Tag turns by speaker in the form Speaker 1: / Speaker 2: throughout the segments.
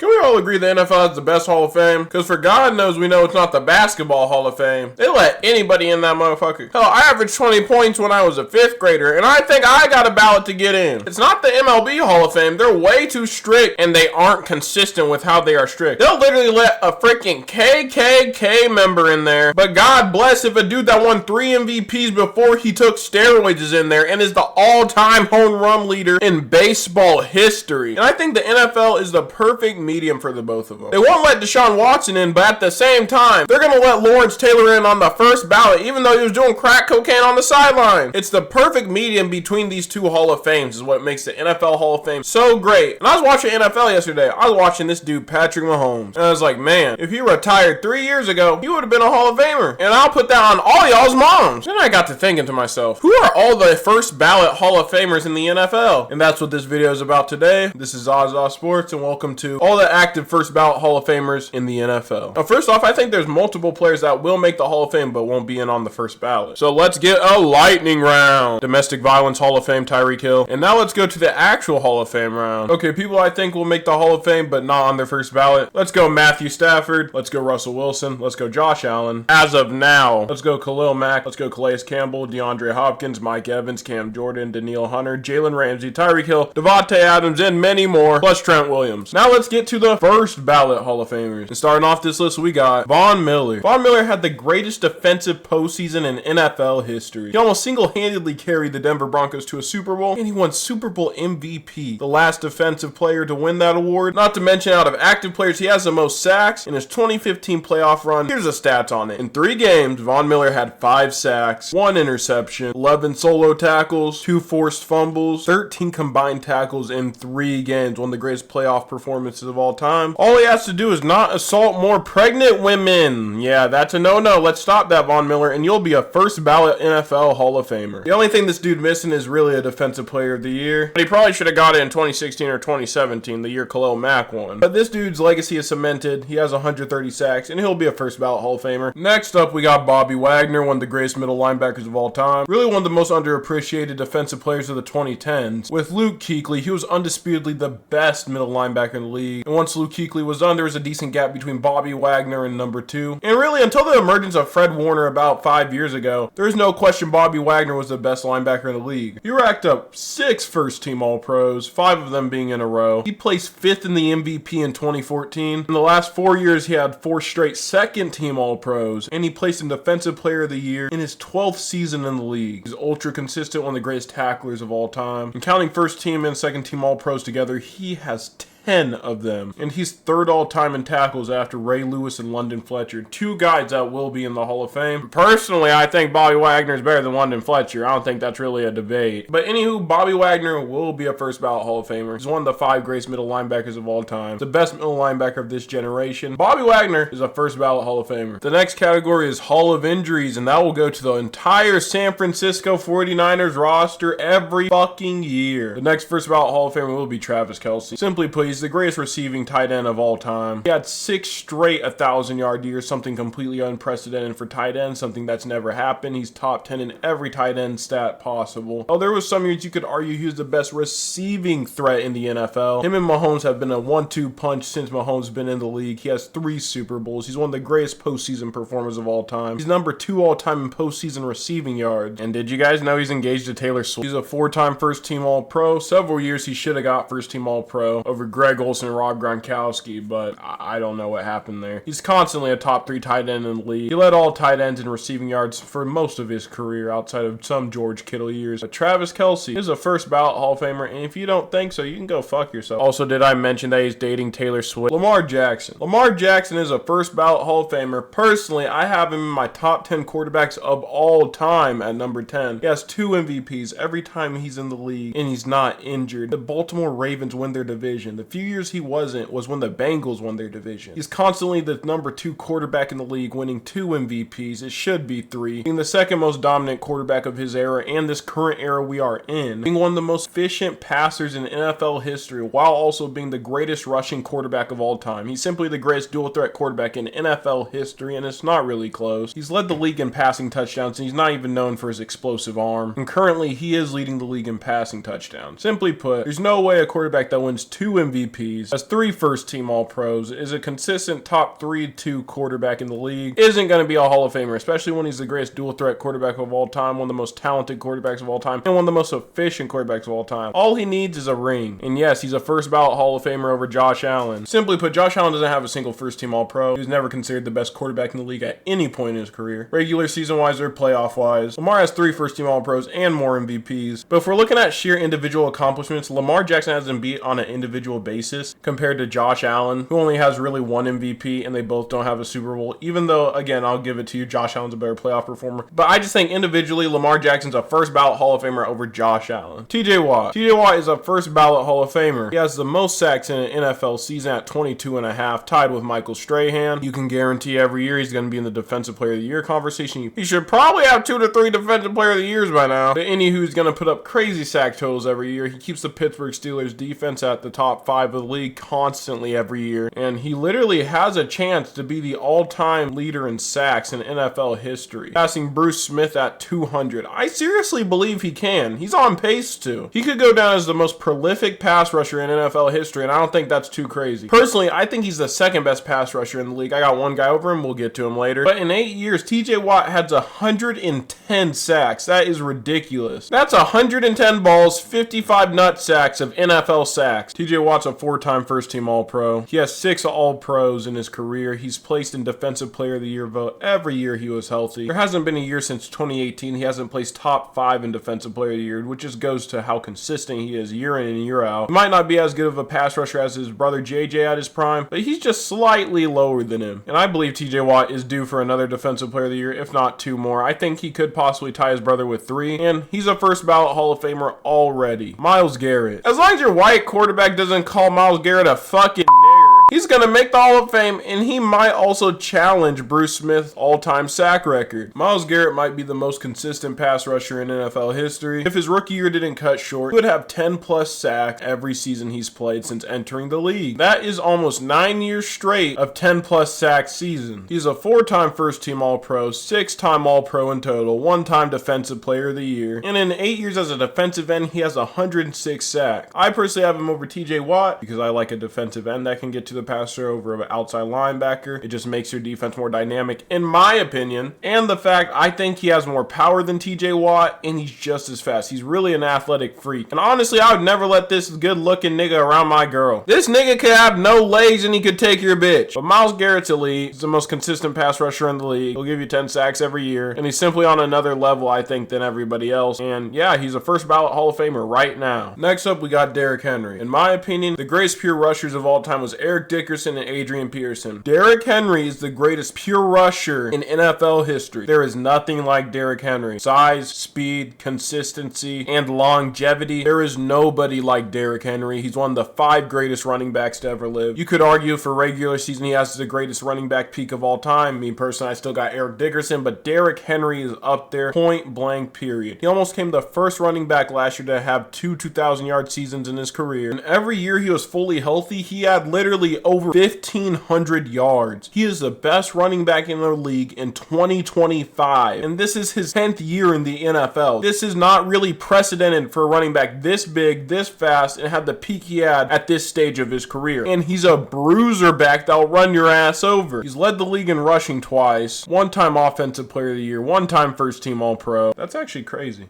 Speaker 1: Can we all agree the NFL is the best Hall of Fame? Because for God knows we know it's not the Basketball Hall of Fame. They let anybody in that motherfucker. Hell, I averaged 20 points when I was a 5th grader, and I think I got a ballot to get in. It's not the MLB Hall of Fame. They're way too strict, and they aren't consistent with how they are strict. They'll literally let a freaking KKK member in there, but God bless if a dude that won 3 MVPs before he took steroids is in there and is the all-time home run leader in baseball history. And I think the NFL is the perfect medium for the both of them. They won't let Deshaun Watson in, but at the same time, they're going to let Lawrence Taylor in on the first ballot, even though he was doing crack cocaine on the sideline. It's the perfect medium between these two Hall of Fames is what makes the NFL Hall of Fame so great. And I was watching NFL yesterday. I was watching this dude, Patrick Mahomes. And I was like, man, if he retired 3 years ago, he would have been a Hall of Famer. And I'll put that on all y'all's moms. Then I got to thinking to myself, who are all the first ballot Hall of Famers in the NFL? And that's what this video is about today. This is Oz Sports, and welcome to all the active first ballot Hall of Famers in the NFL. Now, first off, I think there's multiple players that will make the Hall of Fame but won't be in on the first ballot. So let's get a lightning round. Domestic Violence Hall of Fame, Tyreek Hill. And now let's go to the actual Hall of Fame round. Okay, people I think will make the Hall of Fame but not on their first ballot. Let's go Matthew Stafford. Let's go Russell Wilson. Let's go Josh Allen. As of now, let's go Khalil Mack. Let's go Calais Campbell, DeAndre Hopkins, Mike Evans, Cam Jordan, Danielle Hunter, Jalen Ramsey, Tyreek Hill, Devontae Adams, and many more, plus Trent Williams. Now let's get to the first ballot Hall of Famers. And starting off this list, we got Von Miller. Von Miller had the greatest defensive postseason in NFL history. He almost single-handedly carried the Denver Broncos to a Super Bowl, and he won Super Bowl MVP, the last defensive player to win that award. Not to mention, out of active players, he has the most sacks in his 2015 playoff run. Here's the stats on it. In 3 games, Von Miller had 5 sacks, 1 interception, 11 solo tackles, 2 forced fumbles, 13 combined tackles in 3 games. One of the greatest playoff performances of all time. All he has to do is not assault more pregnant women. Yeah, that's a no-no. Let's stop that, Von Miller, and you'll be a first ballot NFL Hall of Famer. The only thing this dude missing is really a defensive player of the year. But he probably should have got it in 2016 or 2017, the year Khalil Mack won. But this dude's legacy is cemented. He has 130 sacks, and he'll be a first ballot Hall of Famer. Next up, we got Bobby Wagner, one of the greatest middle linebackers of all time. Really one of the most underappreciated defensive players of the 2010s. With Luke Kuechly, he was undisputedly the best middle linebacker in the league. And once Luke Kuechly was done, there was a decent gap between Bobby Wagner and number 2. And really, until the emergence of Fred Warner about 5 years ago, there is no question Bobby Wagner was the best linebacker in the league. He racked up 6 first-team All-Pros, 5 of them being in a row. He placed 5th in the MVP in 2014. In the last 4 years, he had 4 straight second-team All-Pros, and he placed in Defensive Player of the Year in his 12th season in the league. He's ultra consistent, one of the greatest tacklers of all time. And counting first-team and second-team All-Pros together, he has 10 of them. And he's 3rd all-time in tackles after Ray Lewis and London Fletcher. 2 guys that will be in the Hall of Fame. Personally, I think Bobby Wagner is better than London Fletcher. I don't think that's really a debate. But anywho, Bobby Wagner will be a first ballot Hall of Famer. He's one of the 5 greatest middle linebackers of all time. The best middle linebacker of this generation. Bobby Wagner is a first ballot Hall of Famer. The next category is Hall of Injuries, and that will go to the entire San Francisco 49ers roster every fucking year. The next first ballot Hall of Famer will be Travis Kelce. Simply put, he's the greatest receiving tight end of all time. He had 6 straight 1,000-yard years, something completely unprecedented for tight ends, something that's never happened. He's top 10 in every tight end stat possible. Oh, there was some years you could argue he was the best receiving threat in the NFL. Him and Mahomes have been a 1-2 punch since Mahomes has been in the league. He has 3 Super Bowls. He's one of the greatest postseason performers of all time. He's number 2 all-time in postseason receiving yards. And did you guys know he's engaged to Taylor Swift? He's a 4-time first-team All-Pro. Several years he should have got first-team All-Pro over Greg Olsen and Rob Gronkowski, but I don't know what happened there. He's constantly a top 3 tight end in the league. He led all tight ends in receiving yards for most of his career outside of some George Kittle years. But Travis Kelce is a first ballot Hall of Famer, and if you don't think so, you can go fuck yourself. Also, did I mention that he's dating Taylor Swift? Lamar Jackson. Lamar Jackson is a first ballot Hall of Famer. Personally, I have him in my top 10 quarterbacks of all time at number 10. He has 2 MVPs every time he's in the league, and he's not injured. The Baltimore Ravens win their division. The few years he wasn't was when the Bengals won their division. He's constantly the number 2 quarterback in the league, winning 2 MVPs. It should be 3. Being the second most dominant quarterback of his era and this current era we are in. Being one of the most efficient passers in NFL history while also being the greatest rushing quarterback of all time. He's simply the greatest dual threat quarterback in NFL history, and it's not really close. He's led the league in passing touchdowns, and he's not even known for his explosive arm. And currently, he is leading the league in passing touchdowns. Simply put, there's no way a quarterback that wins 2 MVPs MVPs, has 3 first-team All-Pros, is a consistent top 3-2 quarterback in the league, isn't going to be a Hall of Famer, especially when he's the greatest dual-threat quarterback of all time, one of the most talented quarterbacks of all time, and one of the most efficient quarterbacks of all time. All he needs is a ring. And yes, he's a first-ballot Hall of Famer over Josh Allen. Simply put, Josh Allen doesn't have a single first-team All-Pro. He was never considered the best quarterback in the league at any point in his career, regular season-wise or playoff-wise. Lamar has 3 first-team All-Pros and more MVPs. But if we're looking at sheer individual accomplishments, Lamar Jackson has been beat on an individual basis compared to Josh Allen, who only has really 1 MVP, and they both don't have a Super Bowl, even though, again, I'll give it to you, Josh Allen's a better playoff performer. But I just think individually, Lamar Jackson's a first-ballot Hall of Famer over Josh Allen. TJ Watt. TJ Watt is a first-ballot Hall of Famer. He has the most sacks in an NFL season at 22.5, tied with Michael Strahan. You can guarantee every year he's going to be in the Defensive Player of the Year conversation. He should probably have 2 to 3 Defensive Player of the Years by now. But anywho's going to put up crazy sack totals every year. He keeps the Pittsburgh Steelers defense at the top 5 of the league constantly every year. And he literally has a chance to be the all-time leader in sacks in NFL history, passing Bruce Smith at 200. I seriously believe he can. He's on pace to. He could go down as the most prolific pass rusher in NFL history, and I don't think that's too crazy. Personally, I think he's the second best pass rusher in the league. I got one guy over him. We'll get to him later. But in 8 years, TJ Watt has 110 sacks. That is ridiculous. That's 110 balls, 55 nut sacks of NFL sacks. TJ Watt's a 4-time first-team All-Pro. He has 6 All-Pros in his career. He's placed in Defensive Player of the Year vote every year he was healthy. There hasn't been a year since 2018 he hasn't placed top 5 in Defensive Player of the Year, which just goes to how consistent he is year in and year out. He might not be as good of a pass rusher as his brother JJ at his prime, but he's just slightly lower than him. And I believe TJ Watt is due for another Defensive Player of the Year, if not 2 more. I think he could possibly tie his brother with 3, and he's a first-ballot Hall of Famer already. Myles Garrett. As long as your white quarterback doesn't call Myles Garrett a fucking nigger, he's going to make the Hall of Fame, and he might also challenge Bruce Smith's all-time sack record. Myles Garrett might be the most consistent pass rusher in NFL history. If his rookie year didn't cut short, he would have 10-plus sacks every season he's played since entering the league. That is almost 9 years straight of 10-plus sack seasons. He's a 4-time first-team All-Pro, 6-time All-Pro in total, 1-time Defensive Player of the Year, and in 8 years as a defensive end, he has 106 sacks. I personally have him over TJ Watt because I like a defensive end that can get to the passer over an outside linebacker. It just makes your defense more dynamic, in my opinion. And the fact I think he has more power than TJ Watt, and he's just as fast. He's really an athletic freak. And honestly, I would never let this good-looking nigga around my girl. This nigga could have no legs and he could take your bitch. But Myles Garrett's elite. He's the most consistent pass rusher in the league. He'll give you 10 sacks every year. And he's simply on another level, I think, than everybody else. And yeah, he's a first-ballot Hall of Famer right now. Next up, we got Derrick Henry. In my opinion, the greatest pure rushers of all time was Eric Dickerson and Adrian Peterson. Derrick Henry is the greatest pure rusher in NFL history. There is nothing like Derrick Henry. Size, speed, consistency, and longevity. There is nobody like Derrick Henry. He's one of the 5 greatest running backs to ever live. You could argue for regular season he has the greatest running back peak of all time. Me personally, I still got Eric Dickerson, but Derrick Henry is up there, point blank, period. He almost came the first running back last year to have 2 2,000-yard seasons in his career. And every year he was fully healthy, he had literally over 1,500 yards. He is the best running back in the league in 2025. And this is his 10th year in the NFL. This is not really precedented for a running back this big, this fast, and had the peak he had at this stage of his career. And he's a bruiser back that'll run your ass over. He's led the league in rushing twice, 1-time Offensive Player of the Year, 1-time first-team All-Pro. That's actually crazy.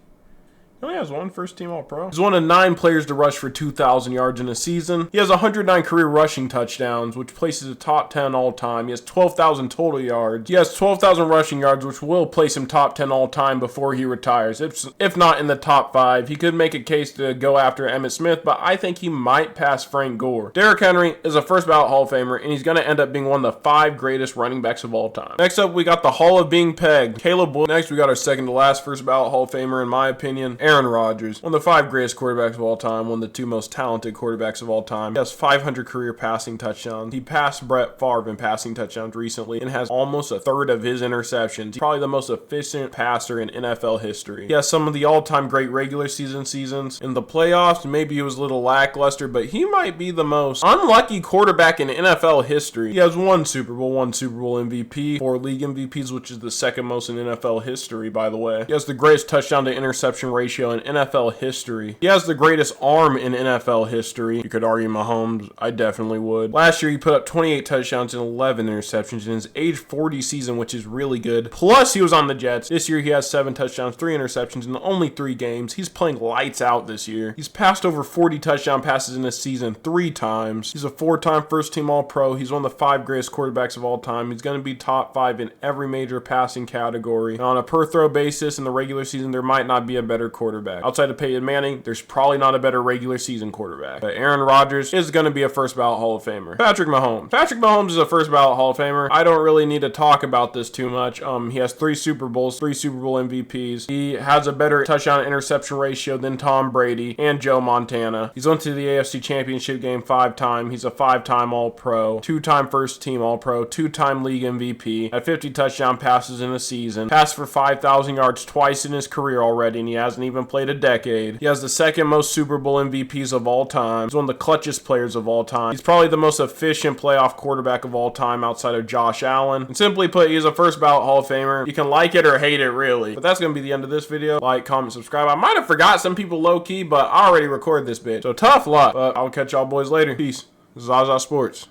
Speaker 1: He only has 1 first-team All-Pro. He's one of 9 players to rush for 2,000 yards in a season. He has 109 career rushing touchdowns, which places him top 10 all-time. He has 12,000 total yards. He has 12,000 rushing yards, which will place him top 10 all-time before he retires. If not in the top 5, he could make a case to go after Emmitt Smith, but I think he might pass Frank Gore. Derrick Henry is a first-ballot Hall of Famer, and he's going to end up being one of the 5 greatest running backs of all time. Next up, we got the Hall of Being Pegged, Caleb Williams. Next, we got our second-to-last first-ballot Hall of Famer, in my opinion, Aaron Rodgers, one of the 5 greatest quarterbacks of all time, one of the 2 most talented quarterbacks of all time. He has 500 career passing touchdowns. He passed Brett Favre in passing touchdowns recently and has almost a third of his interceptions. He's probably the most efficient passer in NFL history. He has some of the all-time great regular seasons. In the playoffs, maybe he was a little lackluster, but he might be the most unlucky quarterback in NFL history. He has 1 Super Bowl, 1 Super Bowl MVP, 4 league MVPs, which is the second most in NFL history, by the way. He has the greatest touchdown to interception ratio ratio in NFL history. He has the greatest arm in NFL history. You could argue Mahomes. I definitely would. Last year, he put up 28 touchdowns and 11 interceptions in his age 40 season, which is really good. Plus, he was on the Jets. This year, he has 7 touchdowns, 3 interceptions in only 3 games. He's playing lights out this year. He's passed over 40 touchdown passes in a season 3 times. He's a 4-time first-team All-Pro. He's one of the 5 greatest quarterbacks of all time. He's going to be top 5 in every major passing category. And on a per-throw basis in the regular season, there might not be a better quarterback. Outside of Peyton Manning, there's probably not a better regular season quarterback. But Aaron Rodgers is going to be a first-ballot Hall of Famer. Patrick Mahomes. Patrick Mahomes is a first-ballot Hall of Famer. I don't really need to talk about this too much. He has 3 Super Bowls, 3 Super Bowl MVPs. He has a better touchdown interception ratio than Tom Brady and Joe Montana. He's went to the AFC Championship game 5 times. He's a 5-time All-Pro, 2-time first-team All-Pro, 2-time league MVP, had 50 touchdown passes in a season, passed for 5,000 yards twice in his career already, and he hasn't even played a decade. He has the 2nd most Super Bowl MVPs of all time. He's one of the clutchest players of all time. He's probably the most efficient playoff quarterback of all time outside of Josh Allen. And simply put, he's a first-ballot Hall of Famer. You can like it or hate it, really. But that's going to be the end of this video. Like, comment, subscribe. I might have forgot some people low-key, but I already recorded this bitch. So tough luck. But I'll catch y'all boys later. Peace. This is Zaza Sports.